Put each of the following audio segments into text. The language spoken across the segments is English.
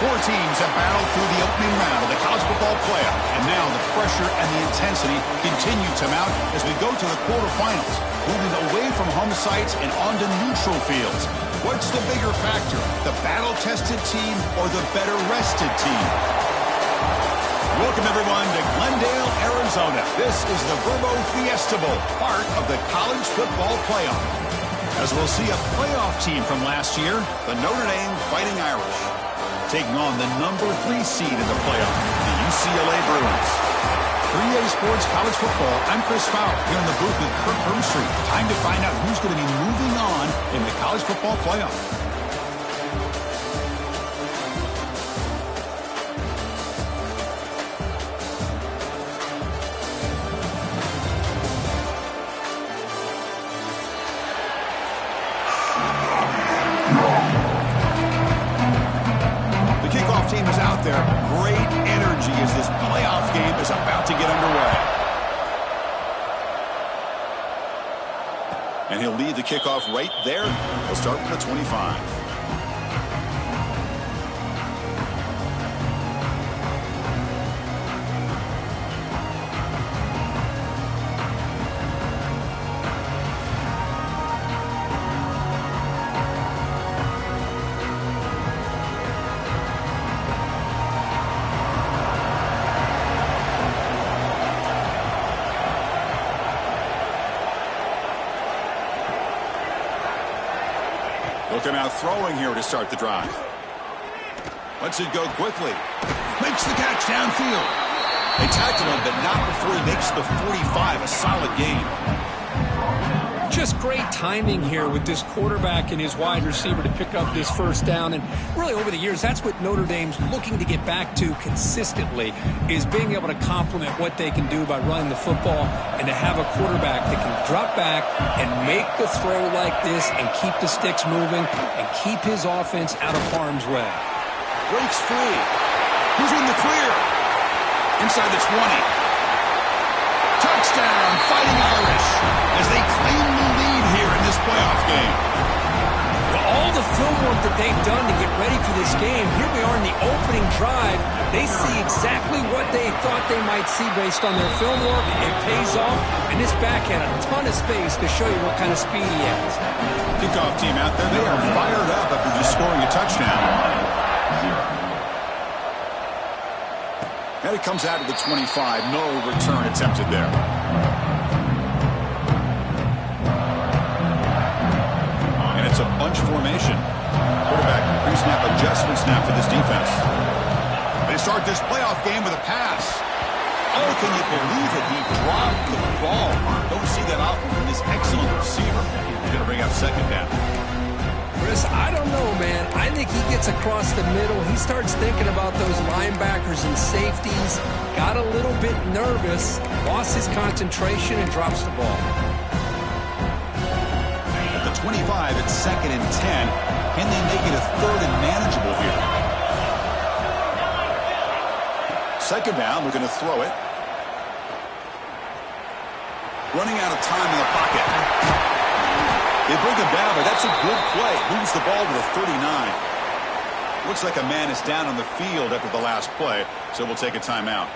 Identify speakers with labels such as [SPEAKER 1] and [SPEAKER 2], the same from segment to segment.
[SPEAKER 1] Four teams have battled through the opening round of the college football playoff, and now the pressure and the intensity continue to mount as we go to the quarterfinals, moving away from home sites and onto neutral fields. What's the bigger factor, the battle-tested team or the better-rested team? Welcome, everyone, to Glendale, Arizona. This is the Verbo Fiesta Bowl, part of the college football playoff. As we'll see a playoff team from last year, the Notre Dame Fighting Irish, taking on the number 3 seed in the playoff, the UCLA Bruins. For EA Sports College Football, I'm Chris Fowler here in the booth with Kirk Hermstreet. Time to find out who's going to be moving on in the college football playoff. Team is out there. Great energy as this playoff game is about to get underway. And he'll lead the kickoff right there. He'll start from the 25. Looking out throwing here to start the drive. Lets it go quickly. Makes the catch downfield. They tackled him, but not before he makes the 45. A solid game.
[SPEAKER 2] Just great timing here with this quarterback and his wide receiver to pick up this first down. And really over the years, that's what Notre Dame's looking to get back to consistently, is being able to complement what they can do by running the football and to have a quarterback that can drop back and make the throw like this and keep the sticks moving and keep his offense out of harm's way.
[SPEAKER 1] Breaks free. Who's in the clear? Inside the 20. Touchdown, Fighting Irish, as they claim the lead here in this playoff game.
[SPEAKER 2] Well, all the film work that they've done to get ready for this game, here we are in the opening drive. They see exactly what they thought they might see based on their film work. It pays off, and this back had a ton of space to show you what kind of speed he has.
[SPEAKER 1] Kickoff team out there, they are fired up after just scoring a touchdown. And it comes out of the 25. No return attempted there. And it's a bunch formation. Quarterback pre-snap adjustment snap for this defense. They start this playoff game with a pass. Oh, can you believe it? He dropped the ball. Don't see that often from this excellent receiver. He's going to bring up second down.
[SPEAKER 2] Chris, I don't know, man. I think he gets across the middle. He starts thinking about those linebackers and safeties. Got a little bit nervous, lost his concentration, and drops the ball.
[SPEAKER 1] At the 25, it's 2nd and 10. Can they make it a 3rd and manageable here? Second down, we're going to throw it. Running out of time in the pocket. They bring him down, but that's a good play. Moves the ball to the 39. Looks like a man is down on the field after the last play, so we'll take a timeout.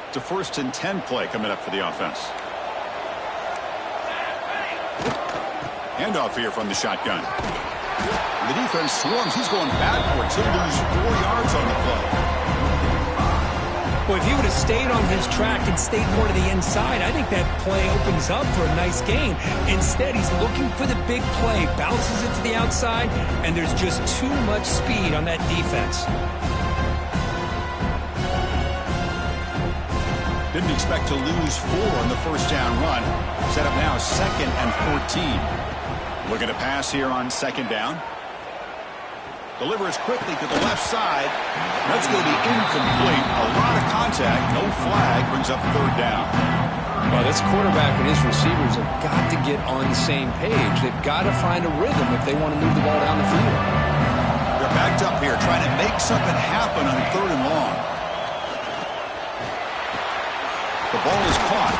[SPEAKER 1] It's a 1st and 10 play coming up for the offense. Handoff here from the shotgun. The defense swarms. He's going backwards. He'll lose 4 yards on the play.
[SPEAKER 2] Well, if he would have stayed on his track and stayed more to the inside, I think that play opens up for a nice gain. Instead, he's looking for the big play, bounces it to the outside, and there's just too much speed on that defense.
[SPEAKER 1] Didn't expect to lose 4 on the first down run. Set up now 2nd and 14. Looking to pass here on 2nd down. Delivers quickly to the left side. That's going to be incomplete. A lot of contact. No flag. Brings up 3rd down.
[SPEAKER 2] Well, this quarterback and his receivers have got to get on the same page. They've got to find a rhythm if they want to move the ball down the field.
[SPEAKER 1] They're backed up here trying to make something happen on 3rd and long. The ball is caught.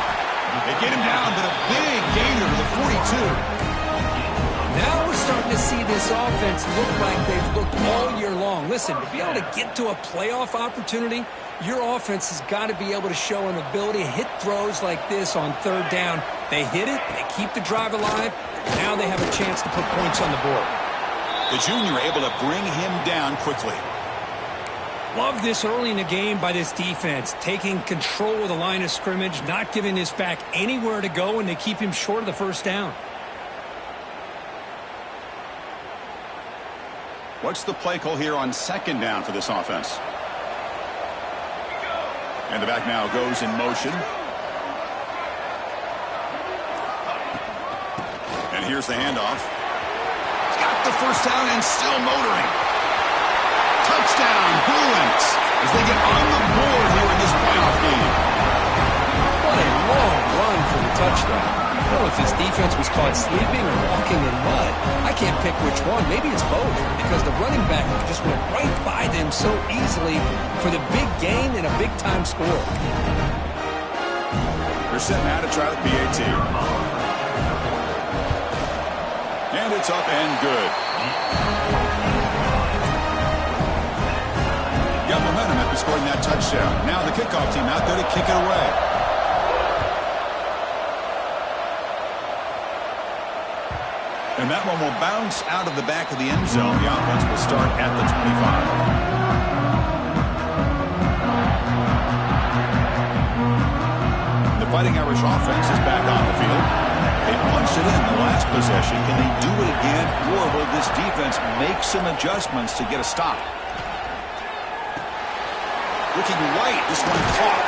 [SPEAKER 1] They get him down, but a big gainer to the 42.
[SPEAKER 2] Now we're starting to see this offense look like they've looked all year long. Listen, to be able to get to a playoff opportunity, your offense has got to be able to show an ability to hit throws like this on third down. They hit it, they keep the drive alive, now they have a chance to put points on the board.
[SPEAKER 1] The junior able to bring him down quickly.
[SPEAKER 2] Love this early in the game by this defense, taking control of the line of scrimmage, not giving this back anywhere to go, and they keep him short of the first down.
[SPEAKER 1] What's the play call here on second down for this offense? And the back now goes in motion. And here's the handoff. He's got the first down and still motoring. Touchdown, Bruins, as they get on the board here in this playoff game.
[SPEAKER 2] What a long run for the touchdown. I don't know if his defense was caught sleeping or walking in mud. I can't pick which one. Maybe it's both, because the running back just went right by them so easily for the big gain and a big-time score.
[SPEAKER 1] They're setting out to try the PAT. And it's up and good. Got momentum after scoring that touchdown. Now the kickoff team out there to kick it away. And that one will bounce out of the back of the end zone. The offense will start at the 25. The Fighting Irish offense is back on the field. They punched it in the last possession. Can they do it again? Or will this defense make some adjustments to get a stop? Looking right, this one caught.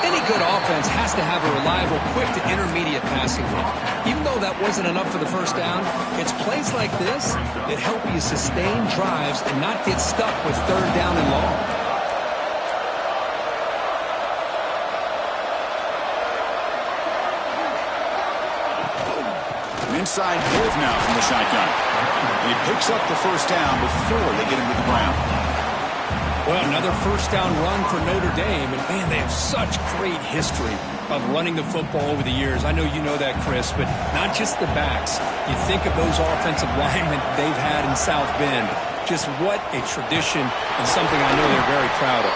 [SPEAKER 2] Any good offense has to have a reliable, quick to intermediate passing game. Even though that wasn't enough for the first down, it's plays like this that help you sustain drives and not get stuck with third down and long.
[SPEAKER 1] An inside give now from the shotgun. And he picks up the first down before they get into the ground.
[SPEAKER 2] Well, another first down run for Notre Dame, and man, they have such great history of running the football over the years. I know you know that, Chris, but not just the backs. You think of those offensive linemen they've had in South Bend. Just what a tradition and something I know they're very proud of.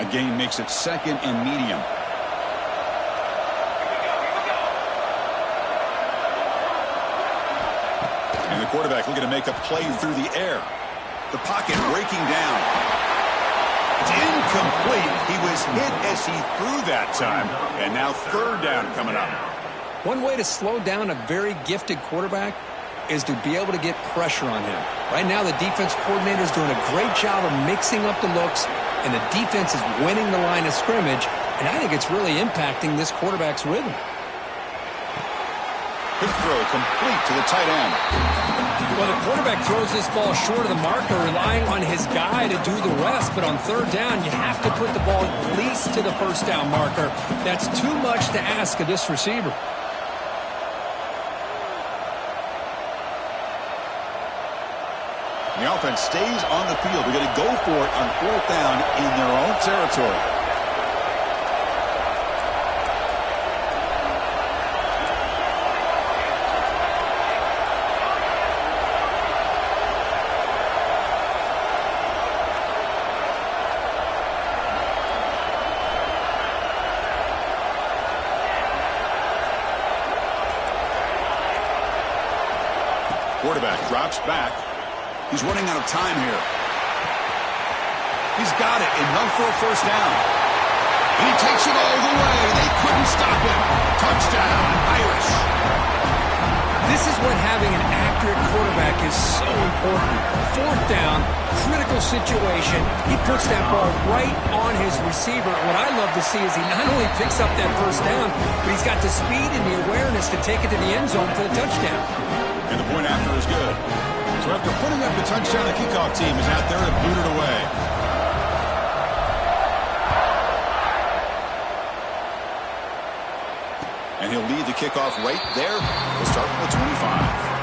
[SPEAKER 1] A gain makes it second and medium. And the quarterback looking to make a play through the air. The pocket breaking down. It's incomplete. He was hit as he threw that time. And now third down coming up.
[SPEAKER 2] One way to slow down a very gifted quarterback is to be able to get pressure on him. Right now, the defense coordinator is doing a great job of mixing up the looks, and the defense is winning the line of scrimmage, and I think it's really impacting this quarterback's rhythm.
[SPEAKER 1] Quick throw complete to the tight end.
[SPEAKER 2] Well, the quarterback throws this ball short of the marker, relying on his guy to do the rest. But on third down, you have to put the ball at least to the first down marker. That's too much to ask of this receiver.
[SPEAKER 1] The offense stays on the field. They're going to go for it on fourth down in their own territory. Quarterback drops back. He's running out of time here. He's got it, enough for a first down. And he takes it all the way. They couldn't stop him. Touchdown, Irish.
[SPEAKER 2] This is what having an accurate quarterback is so important. Fourth down, critical situation. He puts that ball right on his receiver. What I love to see is he not only picks up that first down, but he's got the speed and the awareness to take it to the end zone for the touchdown.
[SPEAKER 1] And the point after is good. So after putting up the touchdown, the kickoff team is out there to boot it away. And he'll lead the kickoff right there. We'll start from the 25.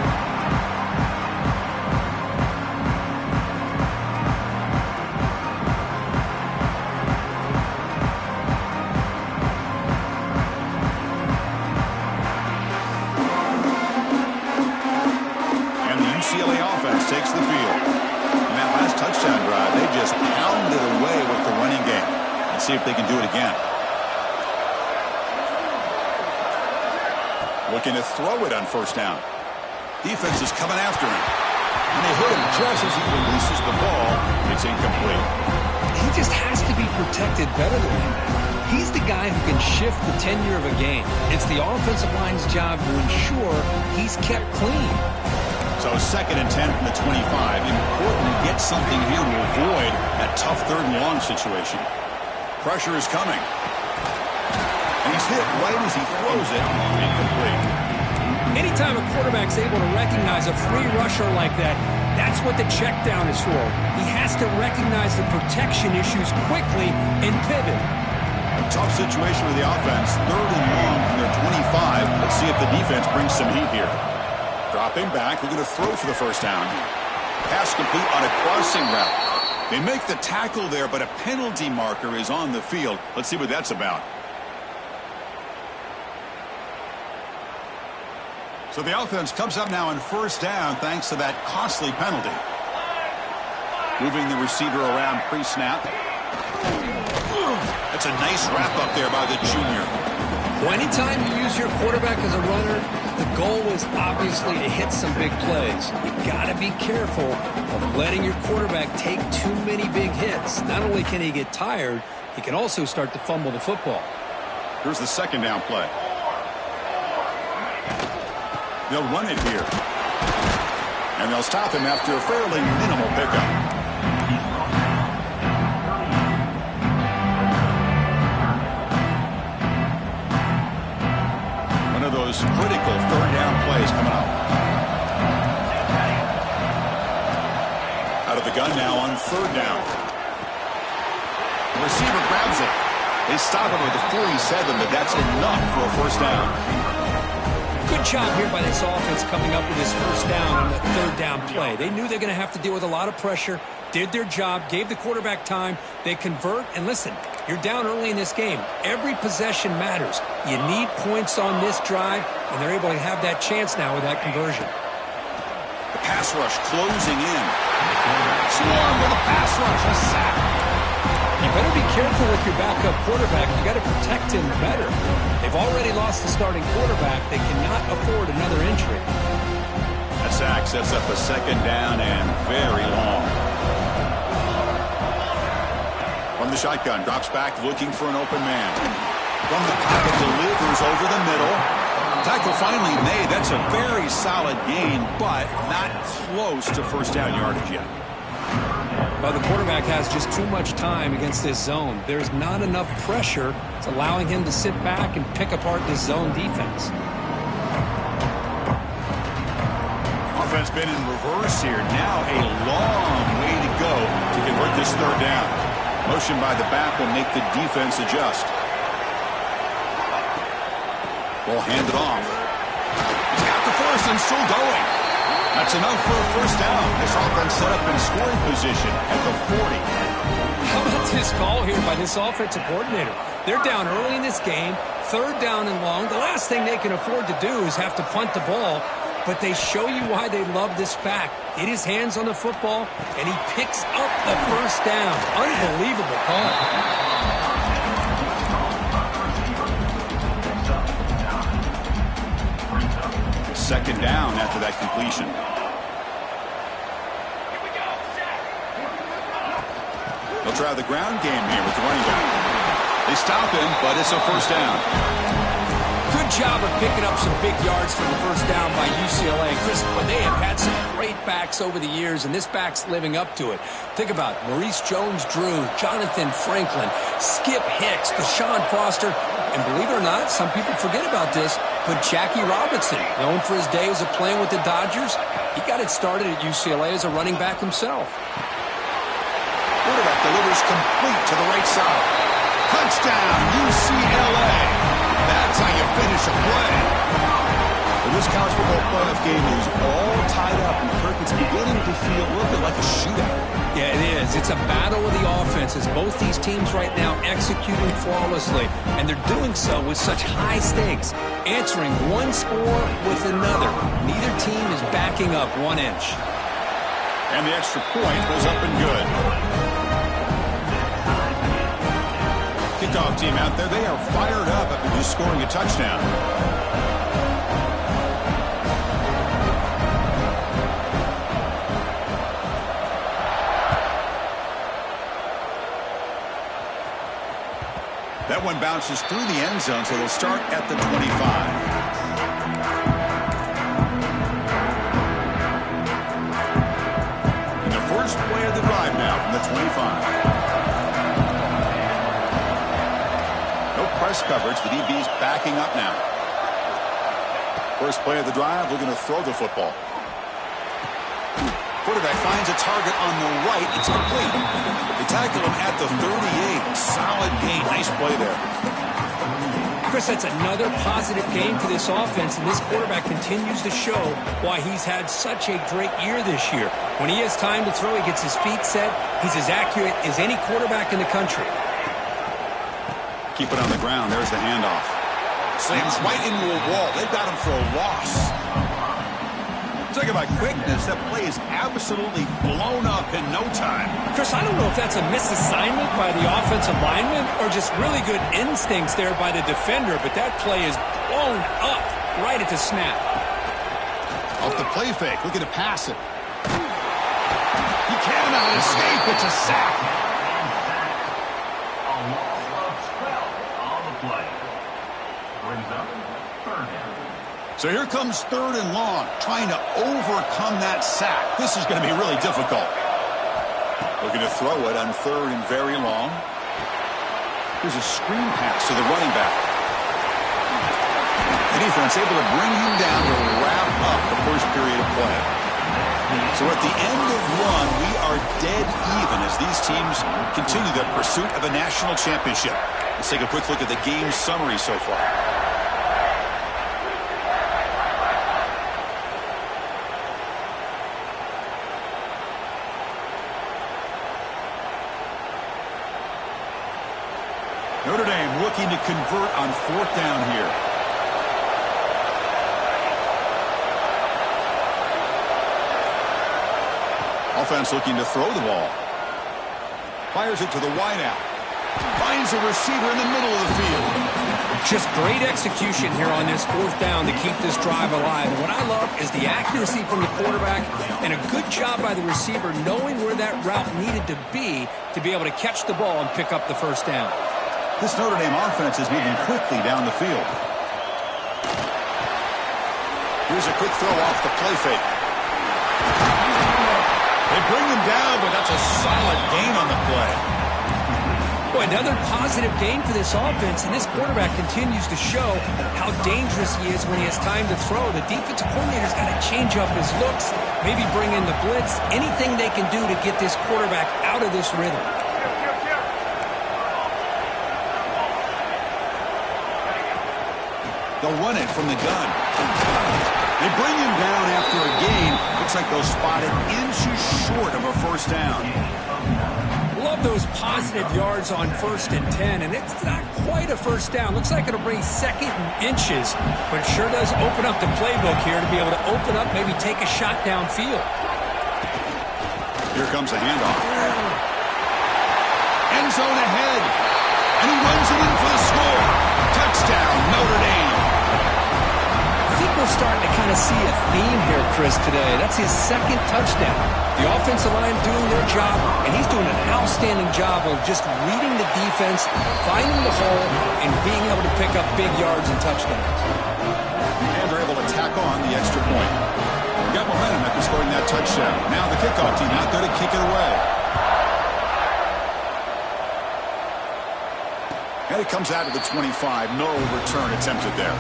[SPEAKER 1] takes the field. In that last touchdown drive, they just pounded away with the running game. Let's see if they can do it again. Looking to throw it on first down. Defense is coming after him. And they hit him just as he releases the ball. It's incomplete.
[SPEAKER 2] He just has to be protected better than that. He's the guy who can shift the tenure of a game. It's the offensive line's job to ensure he's kept clean.
[SPEAKER 1] So 2nd and 10 from the 25. Important to get something here to avoid that tough 3rd and long situation. Pressure is coming. And he's hit right as he throws it. Incomplete.
[SPEAKER 2] Anytime a quarterback's able to recognize a free rusher like that, that's what the check down is for. He has to recognize the protection issues quickly and pivot.
[SPEAKER 1] A tough situation with the offense. 3rd and long from their 25. Let's see if the defense brings some heat here. Dropping back, looking to throw for the first down. Pass complete on a crossing route. They make the tackle there, but a penalty marker is on the field. Let's see what that's about. So the offense comes up now on first down thanks to that costly penalty. Moving the receiver around pre-snap. That's a nice wrap up there by the junior.
[SPEAKER 2] Well, anytime you use your quarterback as a runner, the goal is obviously to hit some big plays. You got to be careful of letting your quarterback take too many big hits. Not only can he get tired, he can also start to fumble the football.
[SPEAKER 1] Here's the 2nd down play. They'll run it here. And they'll stop him after a fairly minimal pickup. One of those critical 3rd down plays coming up. Out of the gun now on 3rd down. The receiver grabs it. They stop him with the 47, but that's enough for a first down.
[SPEAKER 2] Good job here by this offense coming up with this first down on the 3rd down play. They knew they're going to have to deal with a lot of pressure, did their job, gave the quarterback time. They convert, and listen, you're down early in this game. Every possession matters. You need points on this drive, and they're able to have that chance now with that conversion.
[SPEAKER 1] The pass rush closing in. Swarm with a pass rush, a sack.
[SPEAKER 2] You better be careful with your backup quarterback. You got to protect him better. They've already lost the starting quarterback. They cannot afford another injury.
[SPEAKER 1] That sack sets up a 2nd down and very long. From the shotgun, drops back looking for an open man. From the pocket, delivers over the middle. Tackle finally made. That's a very solid gain, but not close to first down yardage yet.
[SPEAKER 2] Well, the quarterback has just too much time against this zone. There's not enough pressure. It's allowing him to sit back and pick apart this zone defense.
[SPEAKER 1] Offense been in reverse here. Now a long way to go to convert this 3rd down. Motion by the back will make the defense adjust. Ball handed off. He's got the first and still going. That's enough for a first down. This offense set up in scoring position at the 40.
[SPEAKER 2] How about this call here by this offensive coordinator? They're down early in this game, 3rd down and long. The last thing they can afford to do is have to punt the ball, but they show you why they love this back. Get his hands on the football, and he picks up the first down. Unbelievable call.
[SPEAKER 1] 2nd down after that completion. They'll try the ground game here with the running back. They stop him, but it's a first down.
[SPEAKER 2] Good job of picking up some big yards for the first down by UCLA. Chris, they have had some great backs over the years, and this back's living up to it. Think about Maurice Jones-Drew, Jonathan Franklin, Skip Hicks, Deshaun Foster, and believe it or not, some people forget about this, but Jackie Robinson, known for his days of playing with the Dodgers, he got it started at UCLA as a running back himself.
[SPEAKER 1] Quarterback delivers complete to the right side. Touchdown, UCLA. That's how you finish a play. Well, this college football playoff game is all tied up, and Kirk, it's beginning to feel a little bit like a shootout.
[SPEAKER 2] Yeah, it is. It's a battle of the offenses. Both these teams right now executing flawlessly, and they're doing so with such high stakes, answering one score with another. Neither team is backing up 1 inch.
[SPEAKER 1] And the extra point goes up and good. Kickoff team out there, they are fired up after just scoring a touchdown. That one bounces through the end zone, so they'll start at the 25. And the first play of the drive now from the 25. No press coverage. The DB's backing up now. First play of the drive, we're going to throw the football. Quarterback finds a target on the right. It's complete. They tackle him at the 38. Solid gain. Nice play there.
[SPEAKER 2] Chris, that's another positive game for this offense, and this quarterback continues to show why he's had such a great year this year. When he has time to throw, he gets his feet set. He's as accurate as any quarterback in the country.
[SPEAKER 1] Keep it on the ground. There's the handoff. Slams right into a wall. They've got him for a loss. Talk about quickness. That play is absolutely blown up in no time.
[SPEAKER 2] Chris, I don't know if that's a misassignment by the offensive lineman or just really good instincts there by the defender, but that play is blown up right at the snap.
[SPEAKER 1] Off the play fake, looking to pass it. He cannot escape. It's a sack.
[SPEAKER 3] A loss of 12 on the play. Brings up third down.
[SPEAKER 1] So here comes third and long, trying to overcome that sack. This is going to be really difficult. Looking to throw it on third and very long. Here's a screen pass to the running back. The defense able to bring him down to wrap up the first period of play. So at the end of one, we are dead even as these teams continue their pursuit of a national championship. Let's take a quick look at the game summary so far. Notre Dame looking to convert on fourth down here. Offense looking to throw the ball. Fires it to the wideout. Finds a receiver in the middle of the field.
[SPEAKER 2] Just great execution here on this fourth down to keep this drive alive. And what I love is the accuracy from the quarterback and a good job by the receiver knowing where that route needed to be able to catch the ball and pick up the first down.
[SPEAKER 1] This Notre Dame offense is moving quickly down the field. Here's a quick throw off the play fake. They bring him down, but that's a solid gain on the play.
[SPEAKER 2] Boy, another positive gain for this offense, and this quarterback continues to show how dangerous he is when he has time to throw. The defensive coordinator's got to change up his looks, maybe bring in the blitz, anything they can do to get this quarterback out of this rhythm.
[SPEAKER 1] They'll run it from the gun. They bring him down after a gain. Looks like they'll spot it inches short of a first down.
[SPEAKER 2] Love those positive yards on 1st and 10, and it's not quite a first down. Looks like it'll bring second and inches, but it sure does open up the playbook here to be able to open up, maybe take a shot downfield.
[SPEAKER 1] Here comes a handoff. End zone ahead, and he runs it in for the score. Touchdown, Notre Dame.
[SPEAKER 2] I think we're starting to kind of see a theme here, Chris, today. That's his second touchdown. The offensive line doing their job, and he's doing an outstanding job of just reading the defense, finding the hole, and being able to pick up big yards and touchdowns.
[SPEAKER 1] And they're able to tack on the extra point. Got momentum after scoring that touchdown. Now the kickoff team out there to kick it away. And it comes out of the 25. No return attempted there.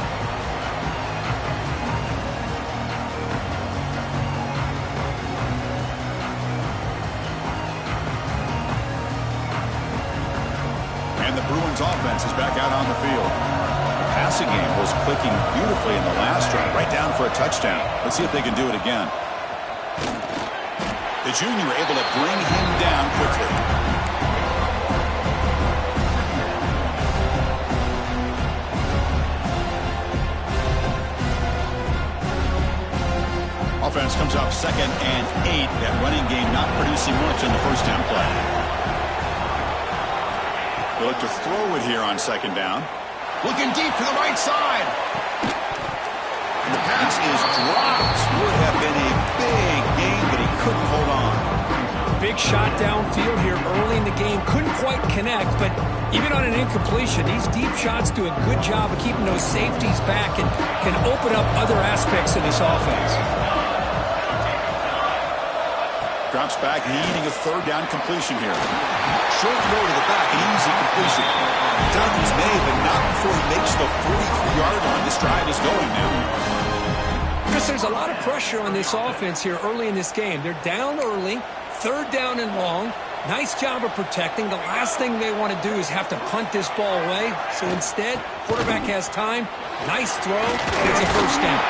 [SPEAKER 1] And the Bruins offense is back out on the field. The passing game was clicking beautifully in the last drive, right down for a touchdown. Let's see if they can do it again. The junior able to bring him down quickly. offense comes up 2nd and 8. That running game not producing much on the first down play. They'll look to throw it here on 2nd down. Looking deep to the right side. And the pass is dropped. Would have been a big gain, but he couldn't hold on.
[SPEAKER 2] Big shot downfield here early in the game. Couldn't quite connect, but even on an incompletion, these deep shots do a good job of keeping those safeties back and can open up other aspects of this offense.
[SPEAKER 1] Drops back, needing a 3rd down completion here. Short throw to the back, an easy completion. Tackle's made, but not before he makes the 43-yard line. This drive is going now.
[SPEAKER 2] Chris, there's a lot of pressure on this offense here early in this game. They're down early, 3rd down and long. Nice job of protecting. The last thing they want to do is have to punt this ball away. So instead, quarterback has time. Nice throw, and it's a 1st down.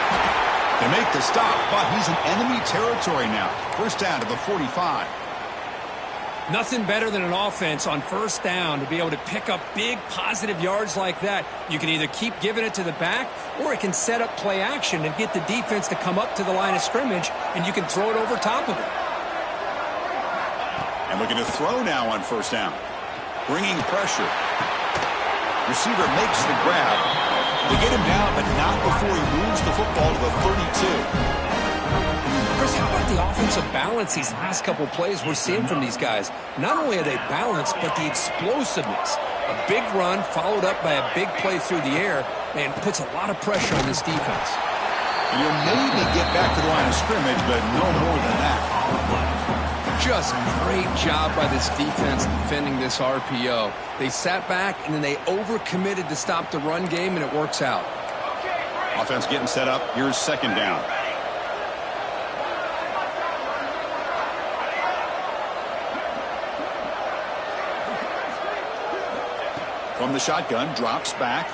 [SPEAKER 1] They make the stop, but he's in enemy territory now. 1st down to the 45.
[SPEAKER 2] Nothing better than an offense on 1st down to be able to pick up big positive yards like that. You can either keep giving it to the back, or it can set up play action and get the defense to come up to the line of scrimmage, and you can throw it over top of it.
[SPEAKER 1] And looking to throw now on 1st down. Bringing pressure. Receiver makes the grab. They get him down, but not before he moves the football to the 32.
[SPEAKER 2] Chris, how about the offensive balance these last couple plays we're seeing from these guys? Not only are they balanced, but the explosiveness. A big run followed up by a big play through the air, and puts a lot of pressure on this defense.
[SPEAKER 1] And you'll maybe get back to the line of scrimmage, but no more than that.
[SPEAKER 2] Just great job by this defense defending this RPO. They sat back, and then they overcommitted to stop the run game, and it works out.
[SPEAKER 1] Offense getting set up. Here's 2nd down. From the shotgun, drops back.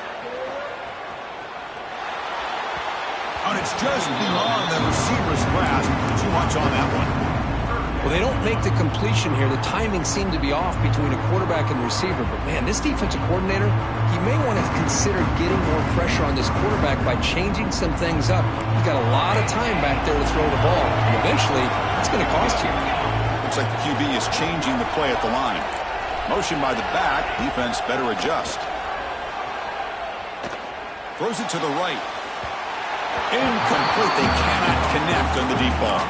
[SPEAKER 1] And it's just beyond the receiver's grasp. Too much on that one.
[SPEAKER 2] Well, they don't make the completion here. The timing seemed to be off between a quarterback and receiver. But, man, this defensive coordinator, he may want to consider getting more pressure on this quarterback by changing some things up. He's got a lot of time back there to throw the ball. And eventually, it's going to cost you.
[SPEAKER 1] Looks like the QB is changing the play at the line. Motion by the back. Defense better adjust. Throws it to the right. Incomplete. They cannot connect on the deep ball.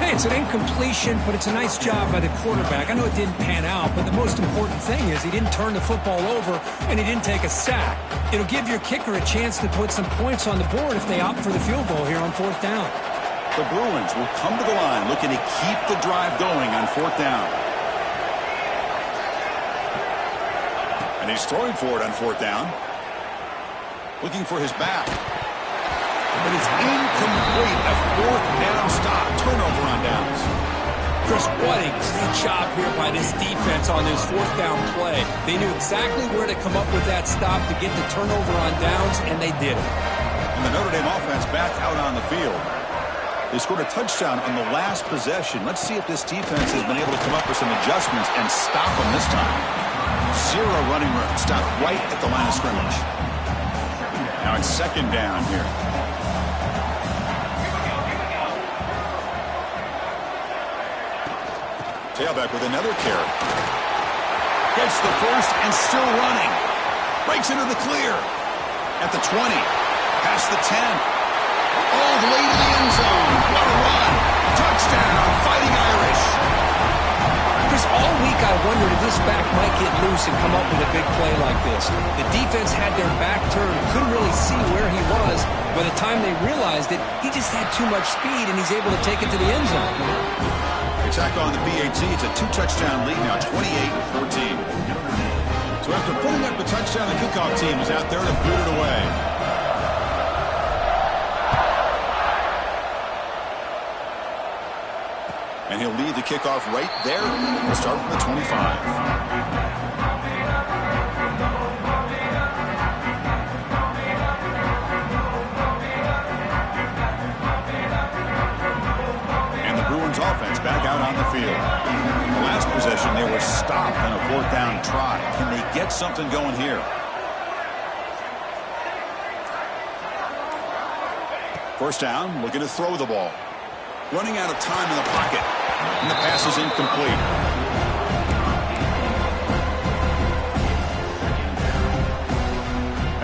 [SPEAKER 2] Hey, it's an incompletion, but it's a nice job by the quarterback. I know it didn't pan out, but the most important thing is he didn't turn the football over and he didn't take a sack. It'll give your kicker a chance to put some points on the board if they opt for the field goal here on 4th down.
[SPEAKER 1] The Bruins will come to the line looking to keep the drive going on 4th down. And he's throwing for it on 4th down. Looking for his back. But it's incomplete. A 4th down stop. Turnover on downs.
[SPEAKER 2] Chris, what a great job here by this defense on this 4th down play. They knew exactly where to come up with that stop to get the turnover on downs, and they did it.
[SPEAKER 1] And the Notre Dame offense back out on the field. They scored a touchdown on the last possession. Let's see if this defense has been able to come up with some adjustments and stop them this time. 0 running room. Stopped right at the line of scrimmage. Now it's 2nd down here. Tailback with another carry. Gets the first and still running. Breaks into the clear. At the 20. Past the 10. All the way to the end zone. What a run. Touchdown. Fighting Irish.
[SPEAKER 2] Chris, all week I wondered if this back might get loose and come up with a big play like this. The defense had their back turned, couldn't really see where he was. By the time they realized it, he just had too much speed, and he's able to take it to the end zone.
[SPEAKER 1] Attack on the BAT. It's a 2-touchdown lead now, 28-14. So after putting up the touchdown, the kickoff team is out there to boot it away. And he'll lead the kickoff right there. We'll start from the 25. Offense back out on the field. The last possession, they were stopped on a 4th down try. Can they get something going here? First down, looking to throw the ball. Running out of time in the pocket. And the pass is incomplete.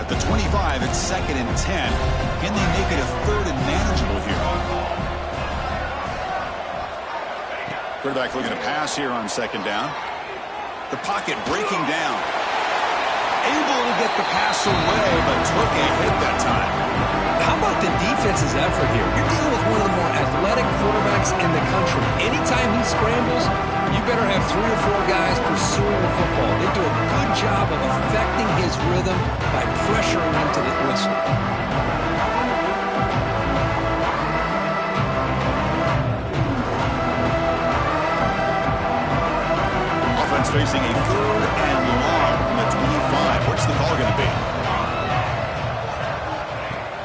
[SPEAKER 1] At the 25, it's 2nd and 10. Can they make it a 3rd and manageable here? Quarterback looking to pass here on 2nd down. The pocket breaking down. Able to get the pass away, but took a hit that time.
[SPEAKER 2] How about the defense's effort here? You're dealing with one of the more athletic quarterbacks in the country. Anytime he scrambles, you better have 3 or 4 guys pursuing the football. They do a good job of affecting his rhythm by pressuring him to the whistle.
[SPEAKER 1] Offense facing a 3rd and long from the 25. What's the call going to be?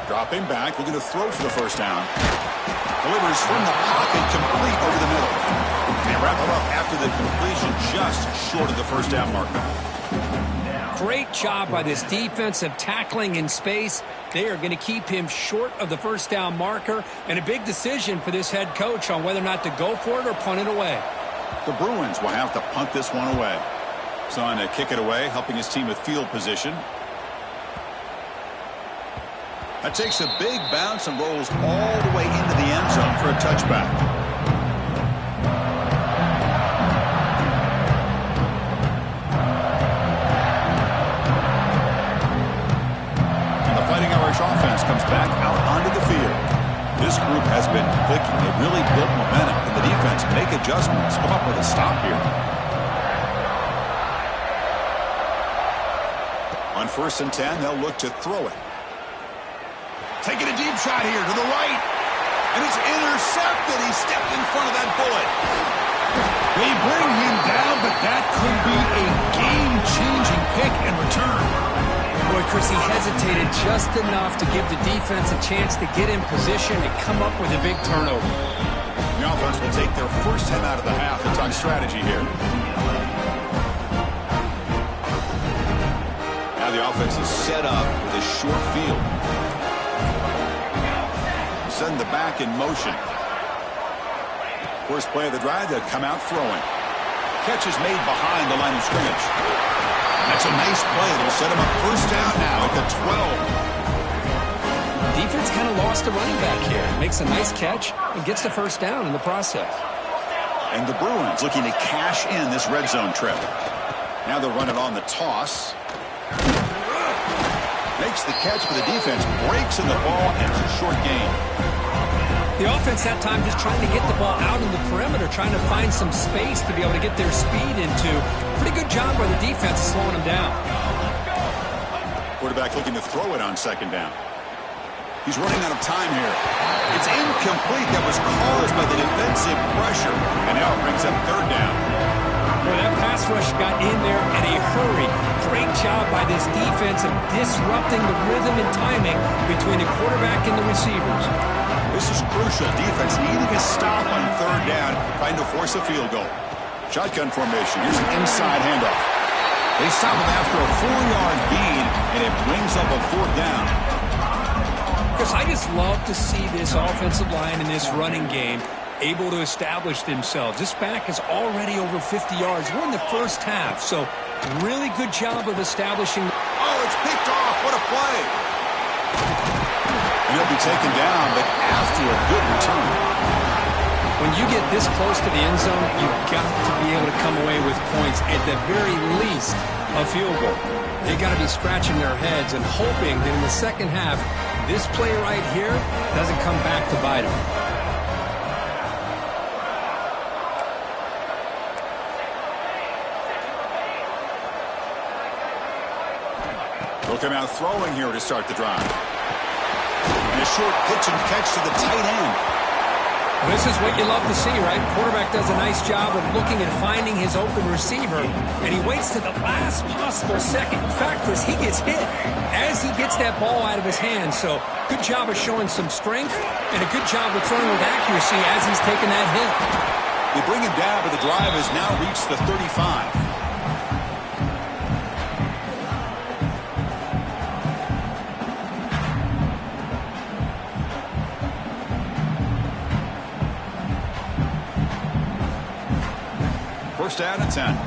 [SPEAKER 1] Dropping back, looking to throw for the 1st down. Delivers from the pocket, complete over the middle. And wrap it up after the completion, just short of the 1st down marker.
[SPEAKER 2] Great job by this defense of tackling in space. They are going to keep him short of the 1st down marker, and a big decision for this head coach on whether or not to go for it or punt it away.
[SPEAKER 1] The Bruins will have to punt this one away. So on to kick it away, helping his team with field position. That takes a big bounce and rolls all the way into the end zone for a touchback. And the Fighting Irish offense comes back out onto the field. This group has been clicking. They really built momentum. Can the defense make adjustments? Come up with a stop here. On 1st and 10, they'll look to throw it. Taking a deep shot here to the right. And it's intercepted. He stepped in front of that bullet.
[SPEAKER 4] They bring him down, but that could be a game-changing pick and return.
[SPEAKER 2] Boy, Chris, he hesitated just enough to give the defense a chance to get in position and come up with a big turnover.
[SPEAKER 1] The offense will take their 1st time out of the half. It's on strategy here. Now the offense is set up with a short field. Send the back in motion. First play of the drive, they'll come out throwing. Catch is made behind the line of scrimmage. That's a nice play. It'll set him up 1st down now at the 12.
[SPEAKER 2] Defense kind of lost a running back here. Makes a nice catch and gets the 1st down in the process.
[SPEAKER 1] And the Bruins looking to cash in this red zone trip. Now they'll run it on the toss. Makes the catch for the defense. Breaks in the ball, and it's a short gain.
[SPEAKER 2] The offense that time just trying to get the ball out in the perimeter, trying to find some space to be able to get their speed into. Pretty good job by the defense slowing them down.
[SPEAKER 1] Quarterback looking to throw it on 2nd down. He's running out of time here. It's incomplete. That was caused by the defensive pressure. And now it brings up 3rd down.
[SPEAKER 2] Boy, that pass rush got in there in a hurry. Great job by this defense of disrupting the rhythm and timing between the quarterback and the receivers.
[SPEAKER 1] This is crucial. Defense needing a stop on 3rd down, trying to force a field goal. Shotgun formation. Here's an inside handoff. They stop him after a 4-yard gain, and it brings up a 4th down.
[SPEAKER 2] Chris, I just love to see this offensive line in this running game able to establish themselves. This back is already over 50 yards. We're in the 1st half, so really good job of establishing.
[SPEAKER 1] Oh, it's picked off. What a play. And he'll be taken down, but after a good return.
[SPEAKER 2] When you get this close to the end zone, you've got to be able to come away with points, at the very least, a field goal. They got to be scratching their heads and hoping that in the 2nd half, this play right here doesn't come back to bite them.
[SPEAKER 1] They'll come out throwing here to start the drive. And a short pitch and catch to the tight end.
[SPEAKER 2] This is what you love to see, right? Quarterback does a nice job of looking and finding his open receiver, and he waits to the last possible second. In fact, Chris, he gets hit as he gets that ball out of his hand. So good job of showing some strength and a good job of throwing with accuracy as he's taking that hit.
[SPEAKER 1] They bring him down, but the drive has now reached the 35. First down and 10.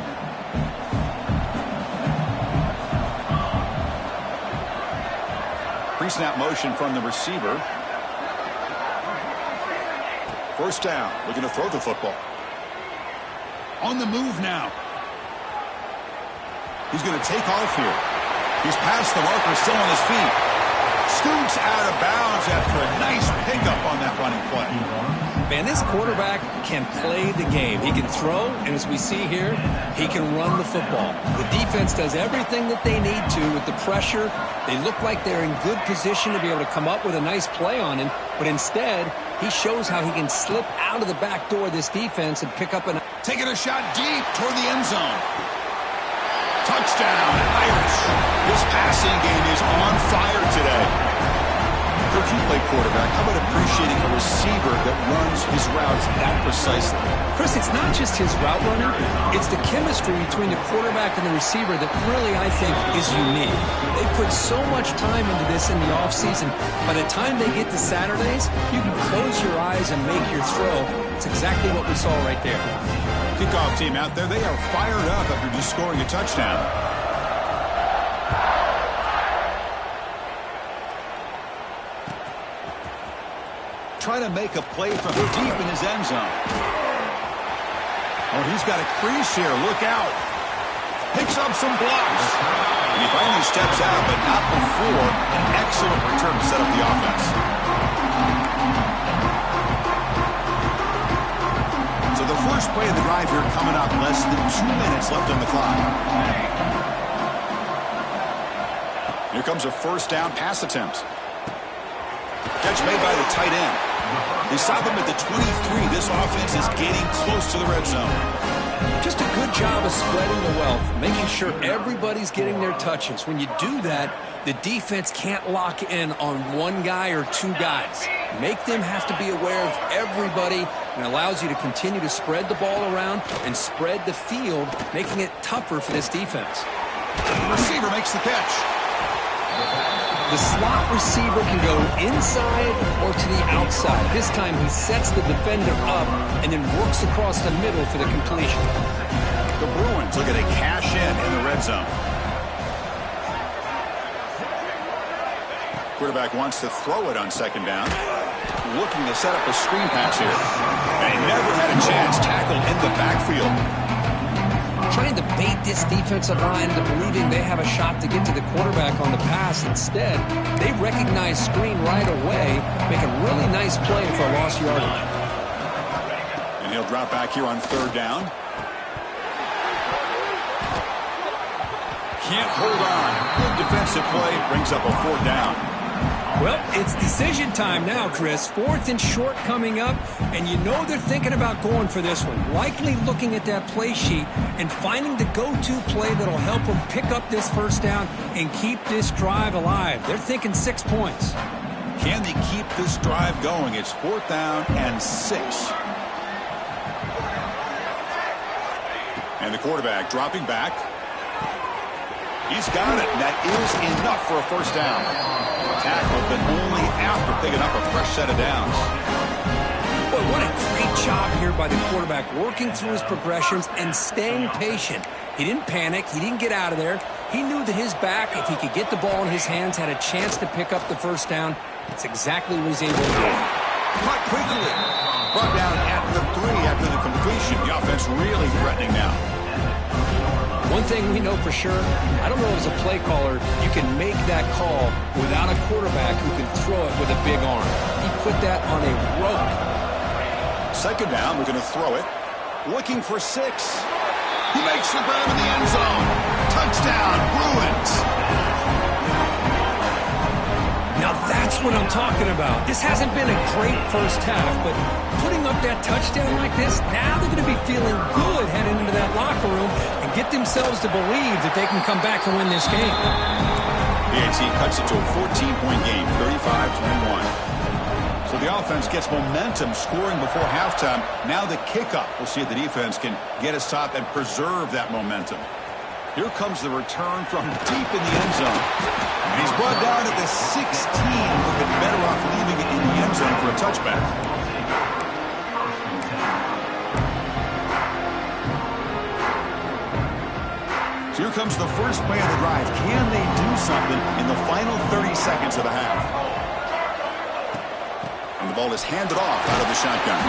[SPEAKER 1] Pre-snap motion from the receiver. First down, looking to throw the football.
[SPEAKER 4] On the move now.
[SPEAKER 1] He's going to take off here. He's past the marker, still on his feet. Scoots out of bounds after a nice pickup on that running play.
[SPEAKER 2] Man, this quarterback can play the game. He can throw, and as we see here, he can run the football. The defense does everything that they need to with the pressure. They look like they're in good position to be able to come up with a nice play on him, but instead, he shows how he can slip out of the back door of this defense and pick up an...
[SPEAKER 4] Taking a shot deep toward the end zone. Touchdown, Irish.
[SPEAKER 1] This passing game is on fire today. Coach, you play quarterback. How about appreciating a receiver that runs his routes that precisely?
[SPEAKER 2] Chris, it's not just his route running. It's the chemistry between the quarterback and the receiver that really, I think, is unique. They put so much time into this in the offseason. By the time they get to Saturdays, you can close your eyes and make your throw. It's exactly what we saw right there.
[SPEAKER 1] Kickoff team out there, they are fired up after just scoring a touchdown. Trying to make a play from deep in his end zone. Oh, he's got a crease here. Look out. Picks up some blocks. And he finally steps out, but not before an excellent return to set up the offense. So the first play of the drive here coming up, less than 2 minutes left on the clock. Here comes a first down pass attempt. Catch made by the tight end. They stop him at the 23. This offense is getting close to the red zone.
[SPEAKER 2] Just a good job of spreading the wealth, making sure everybody's getting their touches. When you do that, the defense can't lock in on one guy or two guys. Make them have to be aware of everybody, and allows you to continue to spread the ball around and spread the field, making it tougher for this defense.
[SPEAKER 1] The receiver makes the catch.
[SPEAKER 2] The slot receiver can go inside or to the outside. This time he sets the defender up and then works across the middle for the completion.
[SPEAKER 1] The Bruins looking to cash in the red zone. Quarterback wants to throw it on second down. Looking to set up a screen pass here. And he never had a chance. Tackled in the backfield.
[SPEAKER 2] Trying to bait this defensive line into believing they have a shot to get to the quarterback on the pass. Instead, they recognize screen right away, make a really nice play for a lost yardage.
[SPEAKER 1] And he'll drop back here on third down. Can't hold on. Good defensive play. Brings up a fourth down.
[SPEAKER 2] Well, it's decision time now, Chris. Fourth and short coming up, and you know they're thinking about going for this one. Likely looking at that play sheet and finding the go-to play that'll help them pick up this first down and keep this drive alive. They're thinking 6 points.
[SPEAKER 1] Can they keep this drive going? It's fourth down and 6. And the quarterback dropping back. He's got it, and that is enough for a first down. Tackle, but only after picking up a fresh set of downs.
[SPEAKER 2] Boy, what a great job here by the quarterback, working through his progressions and staying patient. He didn't panic. He didn't get out of there. He knew that his back, if he could get the ball in his hands, had a chance to pick up the first down. That's exactly what he's able to do.
[SPEAKER 1] Caught quickly. Brought down at the 3 after the completion. The offense really threatening now.
[SPEAKER 2] One thing we know for sure, I don't know as a play caller, you can make that call without a quarterback who can throw it with a big arm. He put that on a rope.
[SPEAKER 1] Second down, we're going to throw it. Looking for 6. He makes the grab in the end zone. Touchdown, Bruins.
[SPEAKER 2] Now that's what I'm talking about. This hasn't been a great first half, but putting up that touchdown like this, now they're going to be feeling good heading into that locker room and get themselves to believe that they can come back and win this game.
[SPEAKER 1] The team cuts it to a 14-point game, 35-21. So the offense gets momentum, scoring before halftime. Now the kickoff. We'll see if the defense can get a stop and preserve that momentum. Here comes the return from deep in the end zone. And he's brought down at the 16. Looking better off leaving it in the end zone for a touchback. comes the first play of the drive. Can they do something in the final 30 seconds of the half? And the ball is handed off out of the shotgun.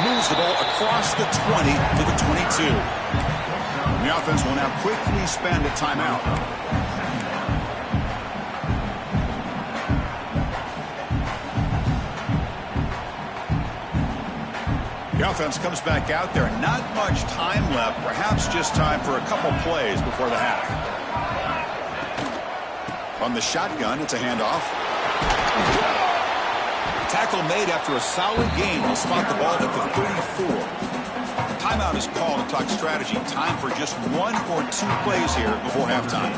[SPEAKER 1] Moves the ball across the 20 to the 22. And the offense will now quickly spend a timeout. The offense comes back out there. Not much time left. Perhaps just time for a couple plays before the half. On the shotgun, it's a handoff. Tackle made after a solid gain. Will spot the ball at the 34. Timeout is called to talk strategy. Time for just 1 or 2 plays here before halftime.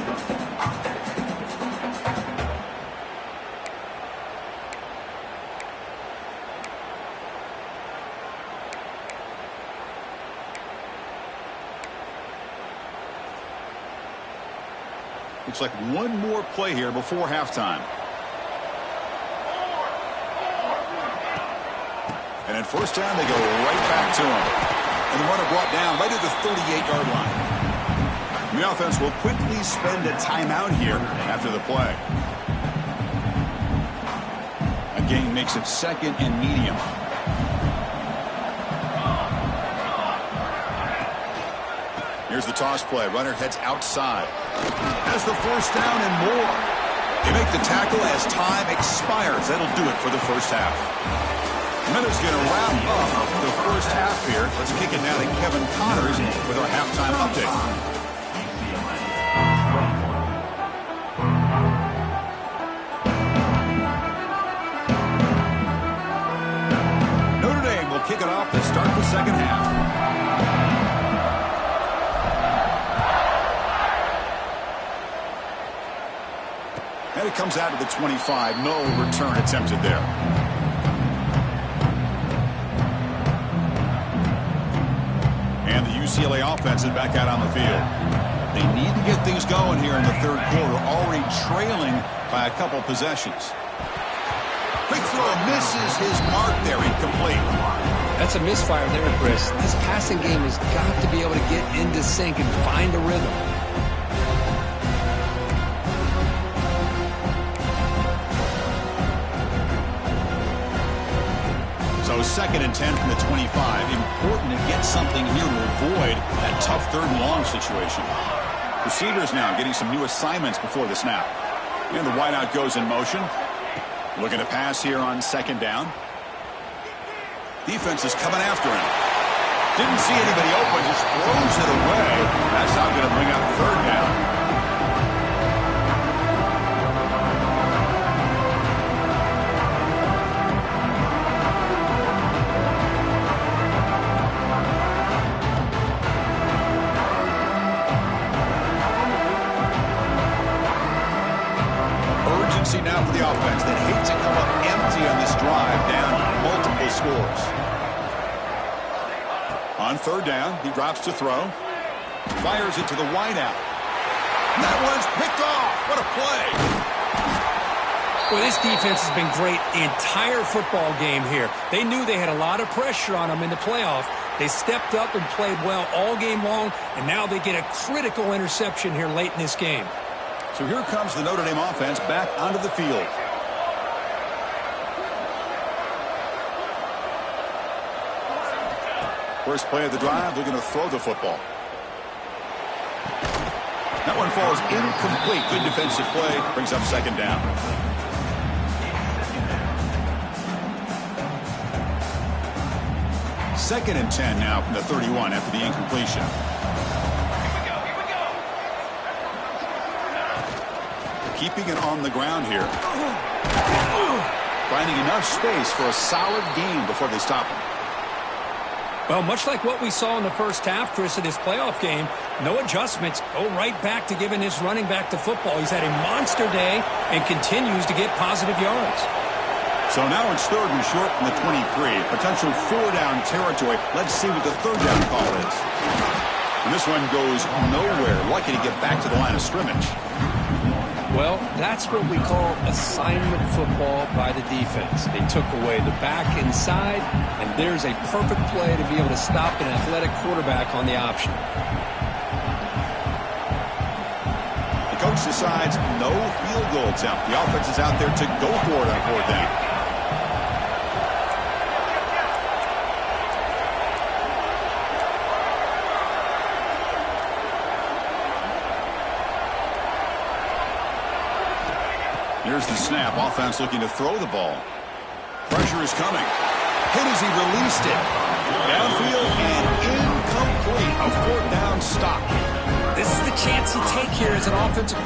[SPEAKER 1] Looks like 1 more play here before halftime. And in first down, they go right back to him. And the runner brought down right at the 38-yard line. And the offense will quickly spend a timeout here after the play. A gain makes it 2nd and medium. Here's the toss play. Runner heads outside. Has the first down and more. They make the tackle as time expires. That'll do it for the first half. And that is going to wrap up the first half here. Let's kick it now to Kevin Connors with our halftime update. Notre Dame will kick it off to start the second half. And it comes out to the 25. No return attempted there. And the UCLA offense is back out on the field. They need to get things going here in the third quarter, already trailing by a couple possessions. Quick throw misses his mark there, incomplete.
[SPEAKER 2] That's a misfire there, Chris. This passing game has got to be able to get into sync and find a rhythm.
[SPEAKER 1] So 2nd and 10 from the 25. Important to get something here to avoid that tough 3rd and long situation. Receivers now getting some new assignments before the snap. And the wideout goes in motion. Looking to pass here on 2nd down. Defense is coming after him. Didn't see anybody open, just throws it away. That's not going to bring up 3rd down. Now for the offense that hate to come up empty on this drive, down multiple scores. On 3rd down, he drops to throw. Fires it to the wideout. That one's picked off. What a play.
[SPEAKER 2] Well, this defense has been great the entire football game here. They knew they had a lot of pressure on them in the playoff. They stepped up and played well all game long, and now they get a critical interception here late in this game.
[SPEAKER 1] So here comes the Notre Dame offense back onto the field. First play of the drive, they're going to throw the football. That one falls incomplete. Good defensive play. Brings up 2nd down. Second and 10 now from the 31 after the incompletion. Keeping it on the ground here. Finding enough space for a solid gain before they stop him.
[SPEAKER 2] Well, much like what we saw in the first half, Chris, of this playoff game, no adjustments. Go right back to giving his running back to football. He's had a monster day and continues to get positive yards.
[SPEAKER 1] So now it's 3rd and short from the 23. Potential 4-down territory. Let's see what the 3rd down call is. And this one goes nowhere. Lucky to get back to the line of scrimmage.
[SPEAKER 2] Well, that's what we call assignment football by the defense. They took away the back inside, and there's a perfect play to be able to stop an athletic quarterback on the option.
[SPEAKER 1] coach decides no field goal attempt. The offense is out there to go for it on 4th down. Here's the snap. Offense looking to throw the ball. Pressure is coming. Hit as he released it. Downfield and incomplete. A 4th down stop.
[SPEAKER 2] This is the chance you take here as an offensive